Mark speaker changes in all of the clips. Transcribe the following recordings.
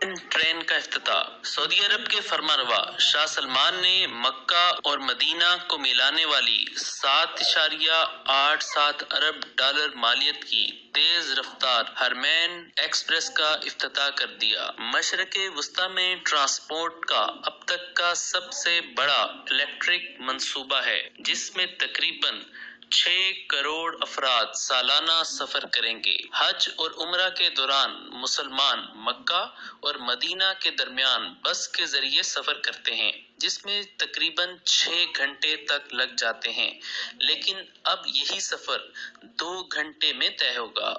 Speaker 1: Train کا افتتاح۔ سعودی عرب کے فرمانروا شاہ سلمان نے مکہ اور مدینہ کو ملانے والی 7.87 ارب ڈالر مالیت کی تیز رفتار ہرمین ایکسپریس کا افتتاح کر دیا۔ مشرق وسطی میں ٹرانسپورٹ کا اب تک کا سب سے بڑا الیکٹرک منصوبہ ہے، جس میں تقریباً 6 کروڑ افراد سالانہ سفر کریں گے۔ حج اور عمرہ کے دوران مسلمان مکہ اور مدینہ کے درمیان بس کے ذریعے سفر کرتے ہیں، جس میں تقریباً 6 گھنٹے تک لگ جاتے ہیں، لیکن اب یہی سفر 2 گھنٹے میں طے ہوگا۔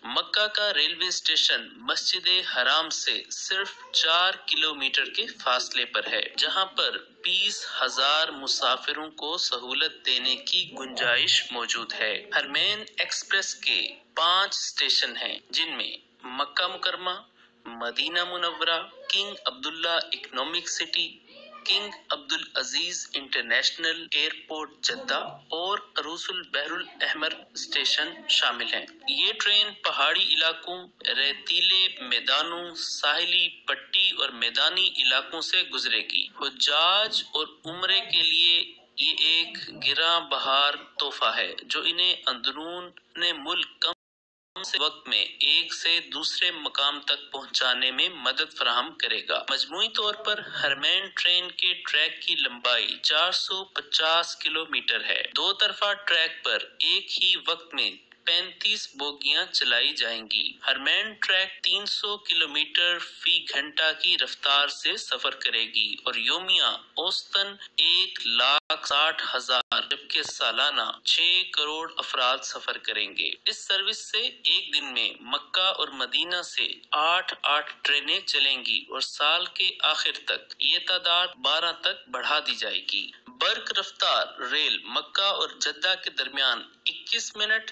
Speaker 1: مکہ کا ریلوے اسٹیشن مسجد حرام سے صرف 4 کلومیٹر کے فاصلے پر ہے، جہاں پر 20,000 مسافروں کو سہولت دینے کی گنجائش موجود ہے۔ ہرمین ایکسپریس کے 5 اسٹیشن ہیں، جن میں مکہ Mukarramah, Madinah Munawwarah, King Abdullah Economic City, King Abdulaziz International Airport Jeddah اور عروس البحر الاحمر اسٹیشن شامل ہیں۔ یہ ٹرین پہاڑی علاقوں، ریتیلے میدانوں، ساحلی پٹی اور میدانی علاقوں سے گزرے گی۔ حجاج اور عمرے کے لیے یہ ایک گراں بہار تحفہ ہے، جو انہیں اندرون ملک کم سے وقت میں ایک سے دوسرے مقام تک پہنچانے میں مدد فراہم کرے گا۔ مجموعی طور پر ہرمین ٹرین کے ٹریک کی لمبائی 450 کلومیٹر ہے۔ 2 طرفہ ٹریک پر ایک ہی وقت میں 35 بوگیاں چلائی جائیں گی۔ ہرمین ٹریک 300 کلومیٹر فی گھنٹہ کی رفتار سے سفر کرے گی اور یومیہ اوسطاً 1,60,000 جبکہ سالانہ 6 کروڑ افراد سفر کریں گے۔ اس سروس سے ایک دن میں مکہ اور مدینہ سے 8 ٹرینیں چلیں گی اور سال کے آخر تک یہ تعداد 12 تک بڑھا دی جائے گی۔ برق رفتار ریل مکہ اور جدہ کے درمیان 21 منٹ،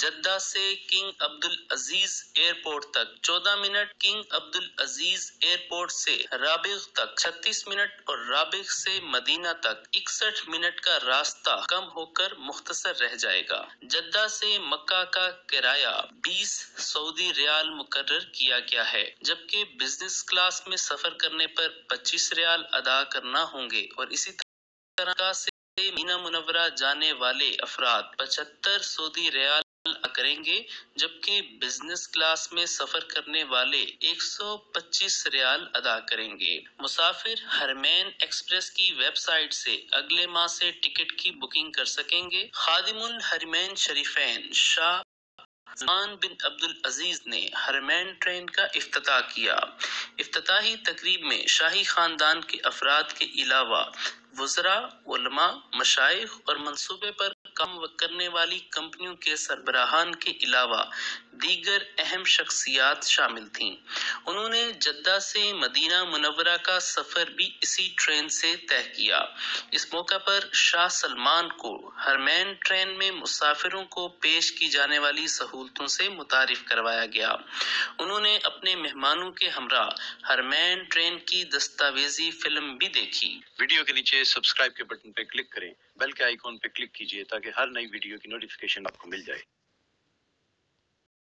Speaker 1: جدہ سے کنگ عبدالعزیز ایئرپورٹ تک 14 منٹ، کنگ عبدالعزیز ایئرپورٹ سے رابغ تک 36 منٹ اور رابغ سے مدینہ تک 61 منٹ کا راستہ کم ہو کر مختصر رہ جائے گا۔ جدہ سے مکہ کا کرایہ 20 سعودی ریال مقرر کیا گیا ہے، جبکہ بزنس کلاس میں سفر کرنے پر 25 ریال ادا کرنا ہوں گے اور اسی طرح سے مدینہ منورہ جانے والے افراد 75 سعودی ریال ادا کریں گے، جبکہ بزنس کلاس میں سفر کرنے والے 125 ریال ادا کریں گے۔ مسافر ہرمین ایکسپریس کی ویب سائٹ سے اگلے ماہ سے ٹکٹ کی بکنگ کر سکیں گے۔ خادم الحرمین شریفین شاہ سلمان بن عبدالعزیز نے ہرمین ٹرین کا افتتاح کیا۔ افتتاحی تقریب میں شاہی خاندان کے افراد کے علاوہ وزراء، علماء، مشائخ اور منصوبے پر کام کرنے والی کمپنیوں کے سربراہان کے علاوہ دیگر اہم شخصیات شامل تھیں۔ انہوں نے جدہ سے مدینہ منورہ کا سفر بھی اسی ٹرین سے طے کیا۔ اس موقع پر شاہ سلمان کو ہرمین ٹرین میں مسافروں کو پیش کی جانے والی سہولتوں سے متعارف کروایا گیا۔ انہوں نے اپنے مہمانوں کے ہمراہ ہرمین ٹرین کی دستاویزی فلم بھی دیکھی۔
Speaker 2: ویڈیو کے نیچے سبسکرائب کے بٹن پہ کلک کریں، بیل کے آئیکن پہ کلک کیجئے تاکہ ہر نئی ویڈیو کی نوٹیفیکیشن آپ کو مل جائے۔